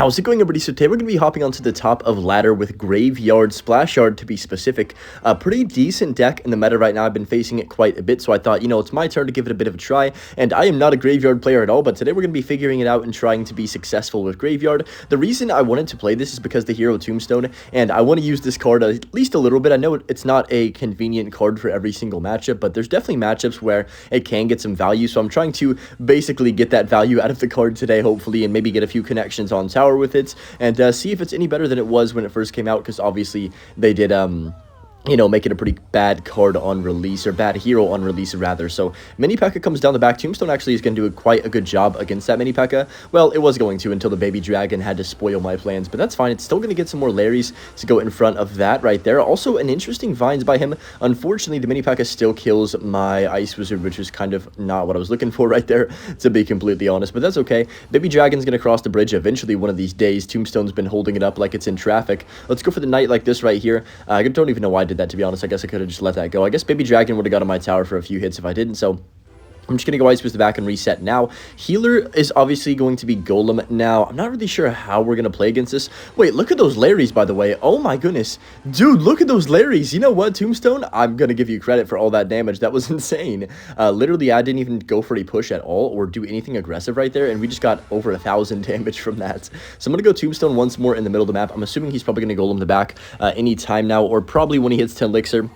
How's it going, everybody? So today we're going to be hopping onto the top of ladder with Graveyard, Splash Yard to be specific. A pretty decent deck in the meta right now. I've been facing it quite a bit, so I thought, it's my turn to give it a bit of a try. And I am not a Graveyard player at all, but today we're going to be figuring it out and trying to be successful with Graveyard. The reason I wanted to play this is because the Hero Tombstone, and I want to use this card at least a little bit. I know it's not a convenient card for every single matchup, but there's definitely matchups where it can get some value, so I'm trying to basically get that value out of the card today, hopefully, and maybe get a few connections on tower with it, and see if it's any better than it was when it first came out, because obviously they did make it a pretty bad card on release, or bad hero on release, rather. So Mini P.E.K.K.A. comes down the back. Tombstone actually is going to do quite a good job against that Mini P.E.K.K.A. Well, it was going to until the Baby Dragon had to spoil my plans, but that's fine. It's still going to get some more Larrys to go in front of that right there. Also, an interesting Vines by him. Unfortunately, the Mini P.E.K.K.A. still kills my Ice Wizard, which is kind of not what I was looking for right there, to be completely honest, but that's okay. Baby Dragon's going to cross the bridge eventually one of these days. Tombstone's been holding it up like it's in traffic. Let's go for the Knight like this right here. I don't even know why I did that, to be honest. I guess I could have just let that go. I guess Baby Dragon would have got on my tower for a few hits if I didn't, so I'm just going to go Ice Wizard back and reset now. Healer is obviously going to be Golem now. I'm not really sure how we're going to play against this. Wait, look at those Larrys, by the way. Oh my goodness. Dude, look at those Larrys. You know what, Tombstone? I'm going to give you credit for all that damage. That was insane. Literally, I didn't even go for a push at all or do anything aggressive right there, and we just got over 1,000 damage from that. So I'm going to go Tombstone once more in the middle of the map. I'm assuming he's probably going to Golem the back any time now, or probably when he hits 10 Elixir.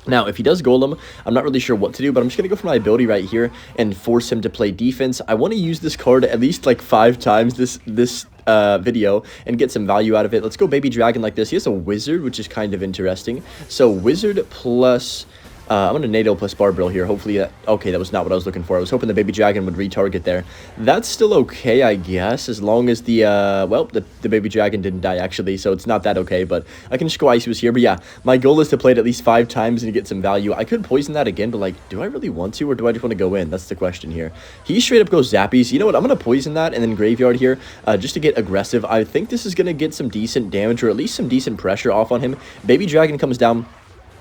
Now, if he does Golem, I'm not really sure what to do, but I'm just going to go for my ability right here and force him to play defense. I want to use this card at least like 5 times this video and get some value out of it. Let's go Baby Dragon like this. He has a Wizard, which is kind of interesting. So Wizard plus... I'm going to NATO plus Barbell here. Hopefully, okay, that was not what I was looking for. I was hoping the Baby Dragon would retarget there. That's still okay, I guess, as long as the Baby Dragon didn't die, actually, so it's not that okay, but I can just go Ice Wizard here. But yeah, my goal is to play it at least 5 times and get some value. I could poison that again, but, like, do I really want to, or do I just want to go in? That's the question here. He straight up goes Zappies. You know what? I'm going to poison that and then Graveyard here just to get aggressive. I think this is going to get some decent damage, or at least some decent pressure off on him. Baby Dragon comes down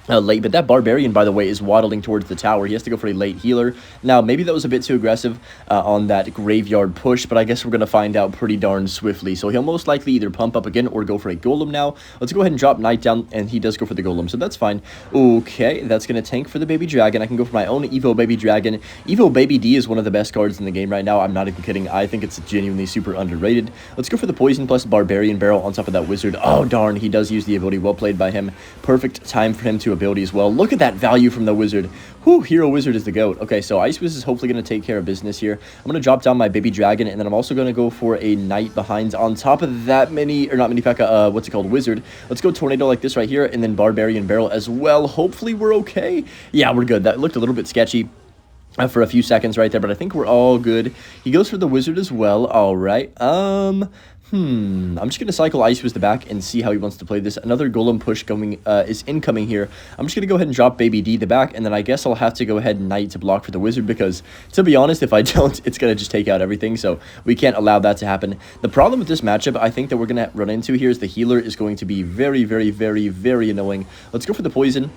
late, but that Barbarian, by the way, is waddling towards the tower. He has to go for a late healer. Now, maybe that was a bit too aggressive on that Graveyard push, but I guess we're going to find out pretty darn swiftly. So he'll most likely either pump up again or go for a Golem now. Let's go ahead and drop Knight down, and he does go for the Golem, so that's fine. Okay, that's going to tank for the Baby Dragon. I can go for my own Evo Baby Dragon. Evo Baby D is one of the best cards in the game right now. I'm not even kidding. I think it's genuinely super underrated. Let's go for the Poison plus Barbarian Barrel on top of that Wizard. Oh, darn, he does use the ability. Well played by him. Perfect time for him to ability as well. Look at that value from the Wizard. Whew, Hero Wizard is the GOAT. Okay, so Ice Wizard is hopefully going to take care of business here. I'm going to drop down my Baby Dragon, and then I'm also going to go for a Knight behind on top of that not Mini P.E.K.K.A., what's it called, Wizard. Let's go Tornado like this right here, and then Barbarian Barrel as well. Hopefully we're okay. Yeah, we're good. That looked a little bit sketchy for a few seconds right there, but I think we're all good. He goes for the Wizard as well. All right. I'm just going to cycle Ice Wizard the back and see how he wants to play this. Another Golem push is incoming here. I'm just going to go ahead and drop Baby D the back, and then I guess I'll have to go ahead and Knight to block for the Wizard, because, to be honest, if I don't, it's going to just take out everything, so we can't allow that to happen. The problem with this matchup, I think, that we're going to run into here is the healer is going to be very, very, very, very annoying. Let's go for the Poison.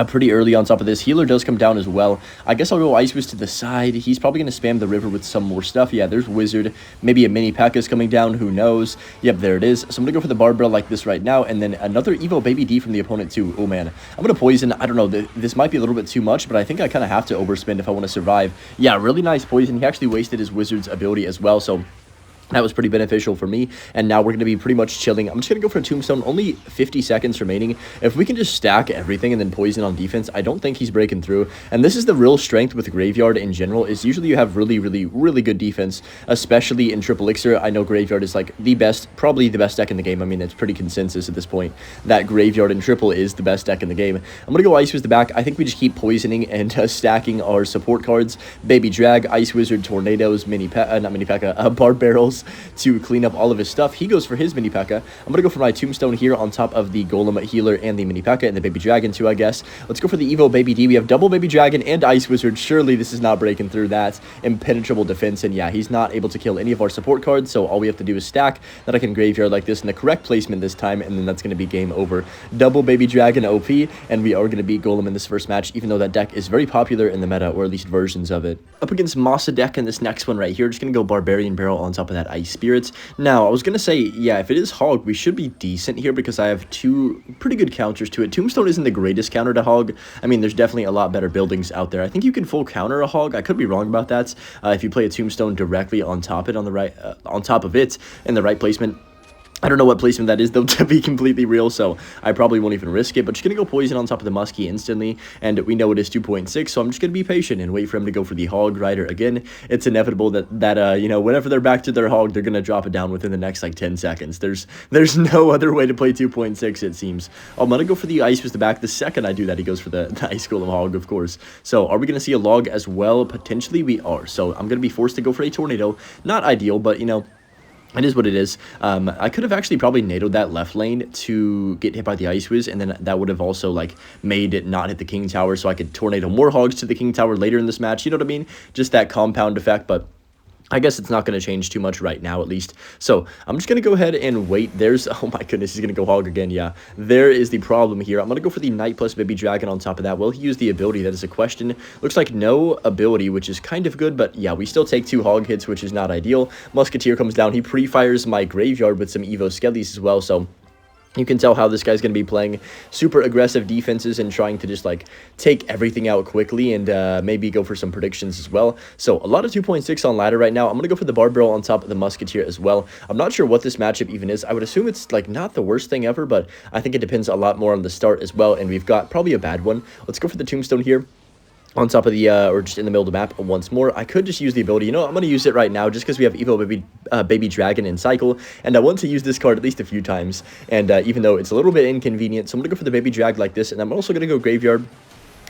Pretty early on top of this. Healer does come down as well. I guess I'll go Ice Wizard to the side. He's probably going to spam the river with some more stuff. Yeah, there's Wizard. Maybe a Mini P.E.K.K.A. is coming down. Who knows? Yep, there it is. So I'm going to go for the Barbell like this right now, and then another Evo Baby D from the opponent too. Oh, man. I'm going to poison. I don't know. This might be a little bit too much, but I think I kind of have to overspend if I want to survive. Yeah, really nice poison. He actually wasted his Wizard's ability as well, so that was pretty beneficial for me, and now we're going to be pretty much chilling. I'm just going to go for a Tombstone. Only 50 seconds remaining. If we can just stack everything and then poison on defense, I don't think he's breaking through. And this is the real strength with Graveyard in general, is usually you have really, really, really good defense, especially in Triple Elixir. I know Graveyard is like the best, probably the best deck in the game. I mean, it's pretty consensus at this point that Graveyard in Triple is the best deck in the game. I'm going to go Ice Wizard the back. I think we just keep poisoning and stacking our support cards. Baby Drag, Ice Wizard, Tornadoes, not Mini P.E.K.K.A., Bar Barrels to clean up all of his stuff. He goes for his Mini P.E.K.K.A. I'm going to go for my Tombstone here on top of the Golem Healer and the Mini P.E.K.K.A. and the Baby Dragon too, I guess. Let's go for the Evo Baby D. We have double Baby Dragon and Ice Wizard. Surely this is not breaking through that impenetrable defense, and yeah, he's not able to kill any of our support cards, so all we have to do is stack. Then I can Graveyard like this in the correct placement this time, and then that's going to be game over. Double Baby Dragon OP, and we are going to beat Golem in this first match, even though that deck is very popular in the meta, or at least versions of it. Up against Masa deck in this next one right here. Just going to go Barbarian Barrel on top of that that Ice Spirit. Now, I was going to say, yeah, if it is Hog, we should be decent here because I have two pretty good counters to it. Tombstone isn't the greatest counter to Hog. I mean, there's definitely a lot better buildings out there. I think you can full counter a Hog. I could be wrong about that. If you play a Tombstone directly on top of it in the right placement. I don't know what placement that is, though, to be completely real, so I probably won't even risk it. But just going to go Poison on top of the Muskie instantly, and we know it is 2.6, so I'm just going to be patient and wait for him to go for the Hog Rider again. It's inevitable that you know, whenever they're back to their Hog, they're going to drop it down within the next, like, 10 seconds. There's no other way to play 2.6, it seems. I'm going to go for the Ice with the back. The second I do that, he goes for the Ice Golem Hog, of course. So, are we going to see a Log as well? Potentially, we are. So, I'm going to be forced to go for a Tornado. Not ideal, but, you know, it is what it is. I could have actually probably NATO'd that left lane to get hit by the Ice Whiz, and then that would have also, like, made it not hit the King Tower, so I could Tornado more Hogs to the King Tower later in this match. You know what I mean? Just that compound effect, but I guess it's not going to change too much right now, at least. So, I'm just going to go ahead and wait. There's... Oh, my goodness. He's going to go Hog again. Yeah. There is the problem here. I'm going to go for the Knight plus Baby Dragon on top of that. Will he use the ability? That is a question. Looks like no ability, which is kind of good. But, yeah, we still take 2 Hog hits, which is not ideal. Musketeer comes down. He pre-fires my Graveyard with some Evo Skellies as well. So, you can tell how this guy's going to be playing super aggressive defenses and trying to just, like, take everything out quickly and maybe go for some predictions as well. So, a lot of 2.6 on ladder right now. I'm going to go for the Barbarrel on top of the Musketeer as well. I'm not sure what this matchup even is. I would assume it's, like, not the worst thing ever, but I think it depends a lot more on the start as well, and we've got probably a bad one. Let's go for the Tombstone here. On top of the, or just in the middle of the map once more. I could just use the ability. You know what? I'm going to use it right now just because we have Evo Baby Dragon in Cycle, and I want to use this card at least a few times, and even though it's a little bit inconvenient, so I'm going to go for the Baby Drag like this, and I'm also going to go Graveyard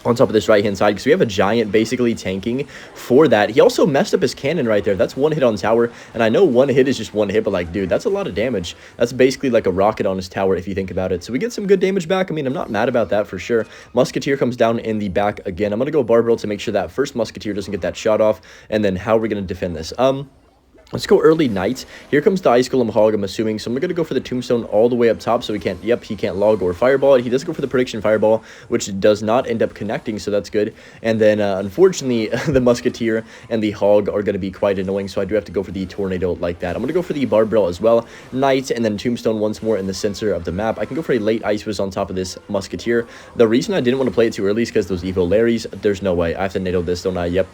on top of this right-hand side, because we have a Giant basically tanking for that. He also messed up his cannon right there. That's 1 hit on tower, and I know 1 hit is just 1 hit, but, like, dude, that's a lot of damage. That's basically like a rocket on his tower, if you think about it. So we get some good damage back. I mean, I'm not mad about that for sure. Musketeer comes down in the back again. I'm going to go Barbarrel to make sure that first Musketeer doesn't get that shot off, and then how are we going to defend this? Let's go early Knight. Here comes the Ice Golem Hog, I'm assuming. So I'm going to go for the Tombstone all the way up top so he can't, he can't Log or Fireball. He does go for the Prediction Fireball, which does not end up connecting, so that's good. And then, unfortunately, the Musketeer and the Hog are going to be quite annoying, so I do have to go for the Tornado like that. I'm going to go for the Barbarrel as well. Knight, and then Tombstone once more in the center of the map. I can go for a late Ice Whiz on top of this Musketeer. The reason I didn't want to play it too early is because those Evo Larrys, there's no way. I have to NATO this, don't I? Yep.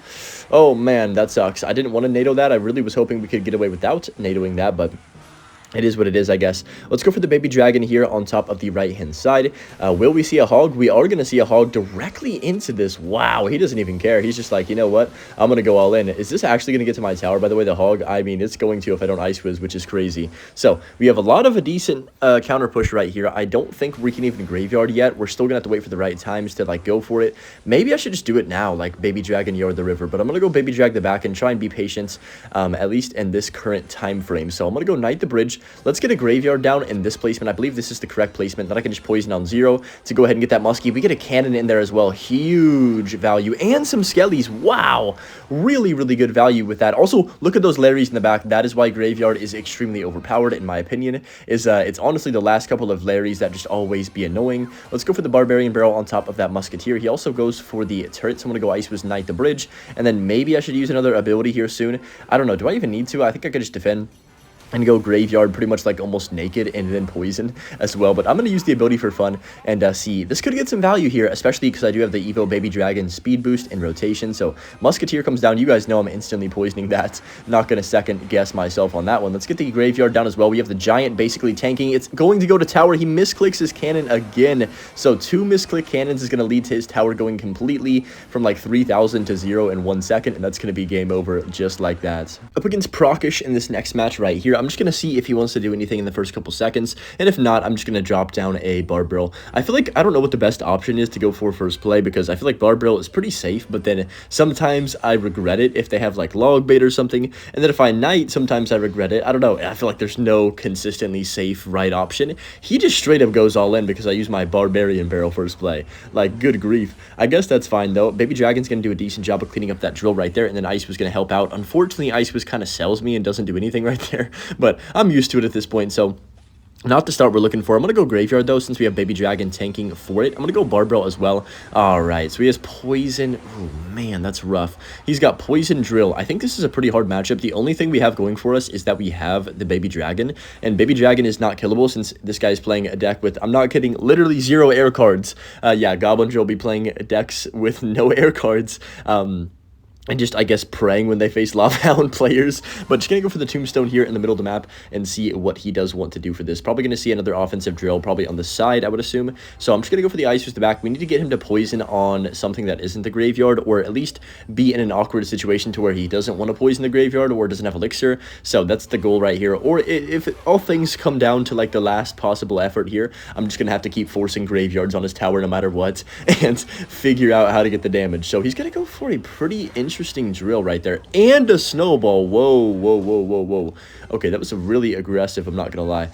Oh, man, that sucks. I didn't want to NATO that. I really was hoping we could get away without NATOing that, but it is what it is, I guess. Let's go for the Baby Dragon here on top of the right-hand side. Will we see a Hog? We are going to see a Hog directly into this. Wow, he doesn't even care. He's just like, you know what? I'm going to go all in. Is this actually going to get to my tower, by the way, the Hog? I mean, it's going to if I don't Ice Whiz, which is crazy. So, we have a lot of a decent counter push right here. I don't think we can even Graveyard yet. We're still going to have to wait for the right times to, like, go for it. Maybe I should just do it now, like Baby Dragon Yard the River. But I'm going to go Baby Drag the back and try and be patient, at least in this current time frame. So, I'm going to go Knight the Bridge. Let's get a Graveyard down in this placement. I believe this is the correct placement. Then I can just Poison on 0 to go ahead and get that Muskie. We get a cannon in there as well. Huge value. And some Skellies. Wow. Really, really good value with that. Also, look at those Larrys in the back. That is why Graveyard is extremely overpowered, in my opinion. It's honestly the last couple of Larrys that just always be annoying. Let's go for the Barbarian Barrel on top of that Musketeer. He also goes for the turret, so I'm going to go Ice Whiz Knight the Bridge. And then maybe I should use another ability here soon. I don't know. Do I even need to? I think I could just defend and go Graveyard pretty much like almost naked and then Poison as well. But I'm going to use the ability for fun and see. This could get some value here, especially because I do have the Evo Baby Dragon speed boost and rotation. So Musketeer comes down. You guys know I'm instantly poisoning that. Not going to second guess myself on that one. Let's get the Graveyard down as well. We have the Giant basically tanking. It's going to go to tower. He misclicks his cannon again. So 2 misclick cannons is going to lead to his tower going completely from like 3,000 to 0 in 1 second. And that's going to be game over just like that. Up against Prockish in this next match right here. I'm just going to see if he wants to do anything in the first couple seconds, and if not, I'm just going to drop down a Barbarrel. I feel like I don't know what the best option is to go for first play, because I feel like Barbarrel is pretty safe, but then sometimes I regret it if they have like log bait or something, and then if I Knight, sometimes I regret it. I don't know. I feel like there's no consistently safe right option. He just straight up goes all in because I use my Barbarian Barrel first play. Like, good grief. I guess that's fine, though. Baby Dragon's going to do a decent job of cleaning up that drill right there, and then Ice was going to help out. Unfortunately, Ice was kind of sells me and doesn't do anything right there, but I'm used to it at this point, so Not the start we're looking for. I'm going to go Graveyard, though, since we have Baby Dragon tanking for it. I'm going to go Barbell as well. All right, so he has Poison. Oh, man, that's rough. He's got Poison Drill. I think this is a pretty hard matchup. The only thing we have going for us is that we have the Baby Dragon, and Baby Dragon is not killable since this guy's playing a deck with, I'm not kidding, literally 0 air cards. Yeah, Goblin Drill will be playing decks with no air cards. And just, I guess, praying when they face Lava Hound players. But just going to go for the Tombstone here in the middle of the map and see what he does want to do for this. Probably going to see another offensive drill, probably on the side, I would assume. So I'm just going to go for the Ice with the back. We need to get him to poison on something that isn't the graveyard, or at least be in an awkward situation to where he doesn't want to poison the graveyard or doesn't have Elixir. So that's the goal right here. Or if all things come down to, like, the last possible effort here, I'm just going to have to keep forcing graveyards on his tower no matter what and figure out how to get the damage. So he's going to go for a pretty interesting drill right there, and a snowball. Whoa. Okay, that was a really aggressive, I'm not gonna lie.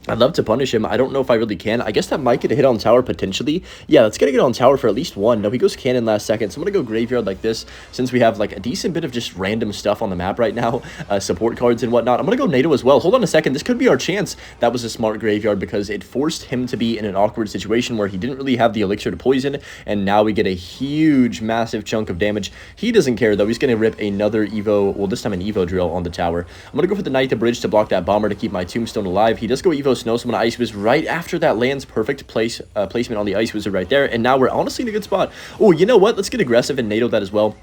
I'd love to punish him. I don't know if I really can. I guess that might get a hit on tower potentially. Yeah, let's get a hit on tower for at least one. No, he goes cannon last second. So I'm going to go graveyard like this since we have like a decent bit of just random stuff on the map right now. Support cards and whatnot. I'm going to go NATO as well. Hold on a second. This could be our chance. That was a smart graveyard because it forced him to be in an awkward situation where he didn't really have the elixir to poison. And now we get a huge, massive chunk of damage. He doesn't care though. He's going to rip another Evo, well, this time an Evo drill on the tower. I'm going to go for the Knight the Bridge to block that bomber to keep my Tombstone alive. He does go Evo Snow, so I'm going to Ice Wizard right after that lands. Perfect placement on the Ice Wizard right there. And now we're honestly in a good spot. Oh, you know what? Let's get aggressive and NATO that as well.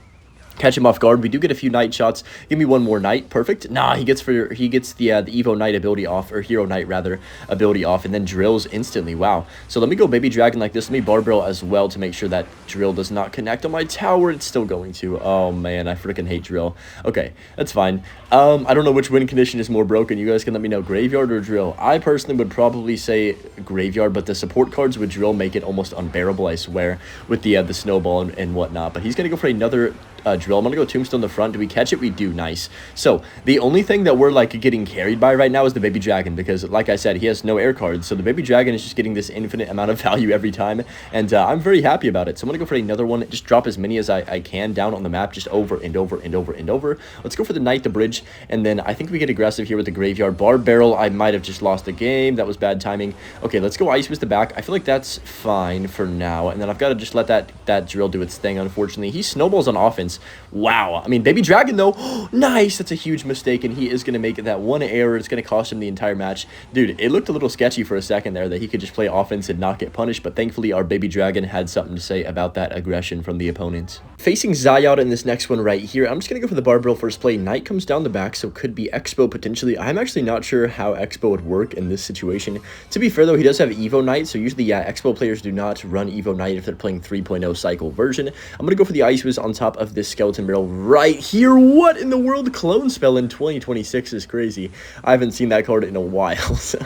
Catch him off guard. We do get a few Knight shots. Give me one more Knight. Perfect. Nah, he gets the Evo Knight ability off, or Hero Knight rather, ability off, and then drills instantly. Wow. So let me go Baby Dragon like this. Let me Barbell as well to make sure that drill does not connect on my tower. It's still going to. Oh man, I freaking hate drill. Okay, that's fine. I don't know which win condition is more broken. You guys can let me know, graveyard or drill. I personally would probably say graveyard, but the support cards with drill make it almost unbearable, I swear, with the snowball and whatnot. But he's gonna go for another drill. I'm gonna go Tombstone in the front. Do we catch it? We do. Nice. So the only thing that we're like getting carried by right now is the Baby Dragon, because like I said, he has no air cards, so the Baby Dragon is just getting this infinite amount of value every time, and I'm very happy about it. So I'm gonna go for another one. Just drop as many as I can down on the map, just over and over and over and over. Let's go for the Knight the Bridge, and then I think we get aggressive here with the Graveyard Bar Barrel. I might have just lost the game. That was bad timing. Okay, let's go Ice with the back. I feel like that's fine for now, and then I've got to just let that drill do its thing. Unfortunately, he snowballs on offense. Wow. I mean, Baby Dragon, though, nice. That's a huge mistake, and he is going to make that one error. It's going to cost him the entire match. Dude, it looked a little sketchy for a second there that he could just play offense and not get punished, but thankfully our Baby Dragon had something to say about that aggression from the opponent. Facing Zayat in this next one right here, I'm just going to go for the Barbell first play. Knight comes down the back, so could be Expo potentially. I'm actually not sure how Expo would work in this situation. To be fair, though, he does have Evo Knight, so usually, yeah, Expo players do not run Evo Knight if they're playing 3.0 cycle version. I'm going to go for the Ice Wiz on top of this Skeleton Barrel right here. What in the world? Clone Spell in 2026 is crazy. I haven't seen that card in a while, so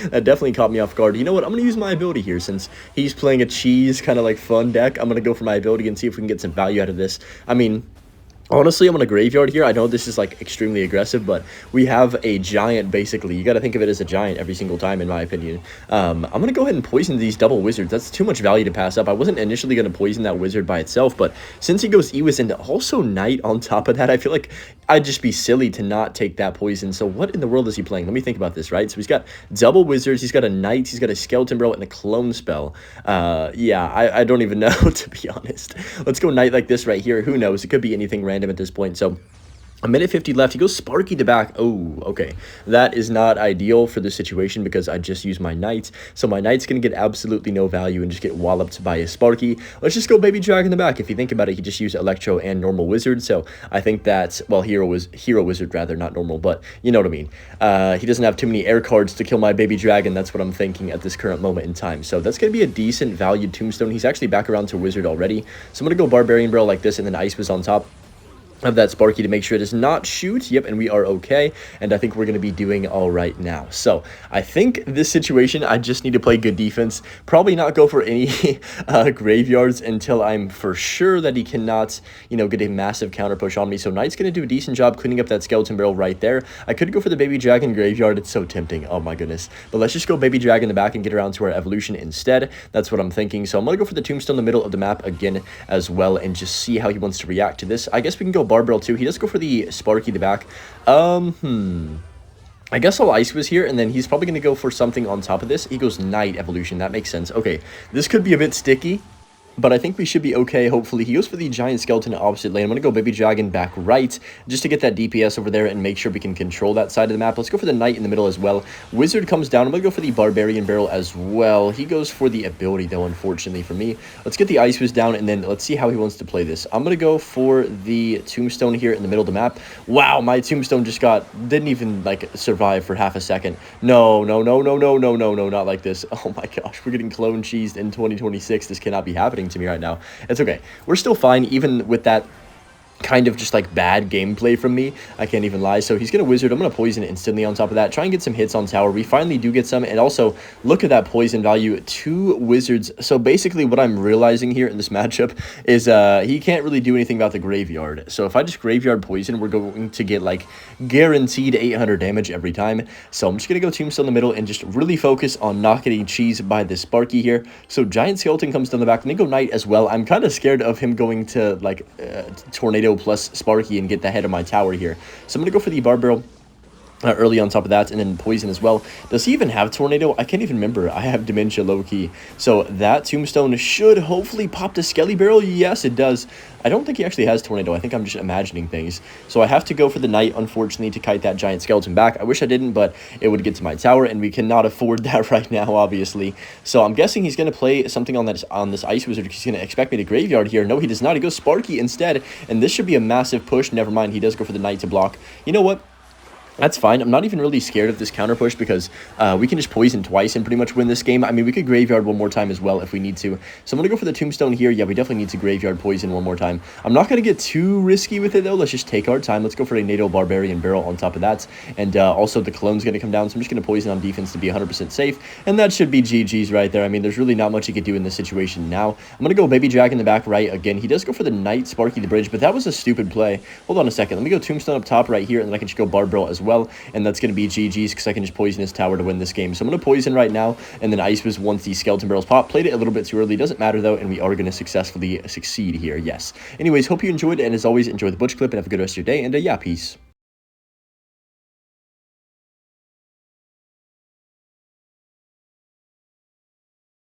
that definitely caught me off guard. You know what? I'm going to use my ability here since he's playing a cheese kind of like fun deck. I'm going to go for my ability and see if we can get some value out of this. I mean, honestly, I'm on a graveyard here. I know this is like extremely aggressive, but we have a giant basically. You got to think of it as a giant every single time, in my opinion. I'm going to go ahead and poison these double wizards. That's too much value to pass up. I wasn't initially going to poison that wizard by itself, but since he goes Ewiz and also Knight on top of that, I feel like I'd just be silly to not take that poison. So what in the world is he playing? Let me think about this, right? So he's got double wizards, he's got a Knight, he's got a Skeleton Barrel, and a Clone Spell. Yeah, I don't even know, to be honest. Let's go Knight like this right here. Who knows? It could be anything random at this point. So a minute 50 left. He goes Sparky to back. Oh, okay. That is not ideal for this situation because I just used my Knight. So my Knight's going to get absolutely no value and just get walloped by a Sparky. Let's just go Baby Dragon the back. If you think about it, he just used Electro and normal Wizard. So I think that's, well, Hero Wizard rather, not normal, but you know what I mean. He doesn't have too many air cards to kill my Baby Dragon. That's what I'm thinking at this current moment in time. So that's going to be a decent valued Tombstone. He's actually back around to Wizard already. So I'm going to go Barbarian Barrel like this and then Ice was on top of that Sparky to make sure it does not shoot. Yep, and we are okay, and I think we're going to be doing all right now. So I think this situation, I just need to play good defense, probably not go for any graveyards until I'm for sure that he cannot, you know, get a massive counter push on me. So Knight's going to do a decent job cleaning up that Skeleton Barrel right there. I could go for the Baby Dragon graveyard. It's so tempting. Oh my goodness. But let's just go Baby Dragon in the back and get around to our evolution instead. That's what I'm thinking. So I'm going to go for the Tombstone in the middle of the map again as well and just see how he wants to react to this. I guess we can go Barbell too. He does go for the Sparky the back. I guess I'll Ice Wiz here, and then he's probably going to go for something on top of this. He goes Night Evolution. That makes sense. Okay, this could be a bit sticky, but I think we should be okay, hopefully. He goes for the Giant Skeleton opposite lane. I'm going to go Baby Dragon back right, just to get that DPS over there and make sure we can control that side of the map. Let's go for the Knight in the middle as well. Wizard comes down. I'm going to go for the Barbarian Barrel as well. He goes for the ability, though, unfortunately for me. Let's get the Ice Wiz down, and then let's see how he wants to play this. I'm going to go for the Tombstone here in the middle of the map. Wow, my Tombstone just didn't even, like, survive for half a second. No, no, no, no, no, no, no, no, not like this. Oh my gosh, we're getting clone cheesed in 2026. This cannot be happening to me right now. It's okay. We're still fine, even with that kind of just like bad gameplay from me. I can't even lie. So he's gonna Wizard. I'm gonna Poison instantly on top of that. Try and get some hits on tower. We finally do get some, and also look at that poison value. 2 Wizards. So basically what I'm realizing here in this matchup is he can't really do anything about the graveyard. So if I just graveyard poison, we're going to get like guaranteed 800 damage every time. So I'm just gonna go Tombstone in the middle and just really focus on not getting cheesed by this Sparky here. So Giant Skeleton comes down the back, and then go Knight as well. I'm kind of scared of him going to like Tornado plus Sparky and get the head of my tower here. So I'm going to go for the Barb Barrel early on top of that, and then Poison as well. Does he even have Tornado? I can't even remember. I have Dementia low-key. So that Tombstone should hopefully pop the Skelly Barrel. Yes, it does. I don't think he actually has Tornado. I think I'm just imagining things. So I have to go for the Knight, unfortunately, to kite that Giant Skeleton back. I wish I didn't, but it would get to my tower, and we cannot afford that right now, obviously. So I'm guessing he's going to play something on this Ice Wizard, because he's going to expect me to Graveyard here. No, he does not. He goes Sparky instead, and this should be a massive push. Never mind. He does go for the Knight to block. You know what? That's fine. I'm not even really scared of this counter push, because we can just poison twice and pretty much win this game. I mean, we could graveyard one more time as well if we need to. So I'm going to go for the Tombstone here. Yeah, we definitely need to graveyard poison one more time. I'm not going to get too risky with it, though. Let's just take our time. Let's go for a NATO Barbarian Barrel on top of that. And also the Clone's going to come down, so I'm just going to poison on defense to be 100% safe. And that should be GG's right there. I mean, there's really not much he could do in this situation now. I'm going to go Baby Dragon in the back right again. He does go for the Knight Sparky the bridge, but that was a stupid play. Hold on a second. Let me go Tombstone up top right here, and then I can just go Barb Barrel as well. And that's going to be GG's, because I can just poison his tower to win this game. So I'm going to poison right now, and then Ice Wiz once the Skeleton Barrels pop. Played it a little bit too early. Doesn't matter, though, and we are going to successfully succeed here. Yes. Anyways, hope you enjoyed, and as always, enjoy the Butch clip, and have a good rest of your day, and yeah, peace.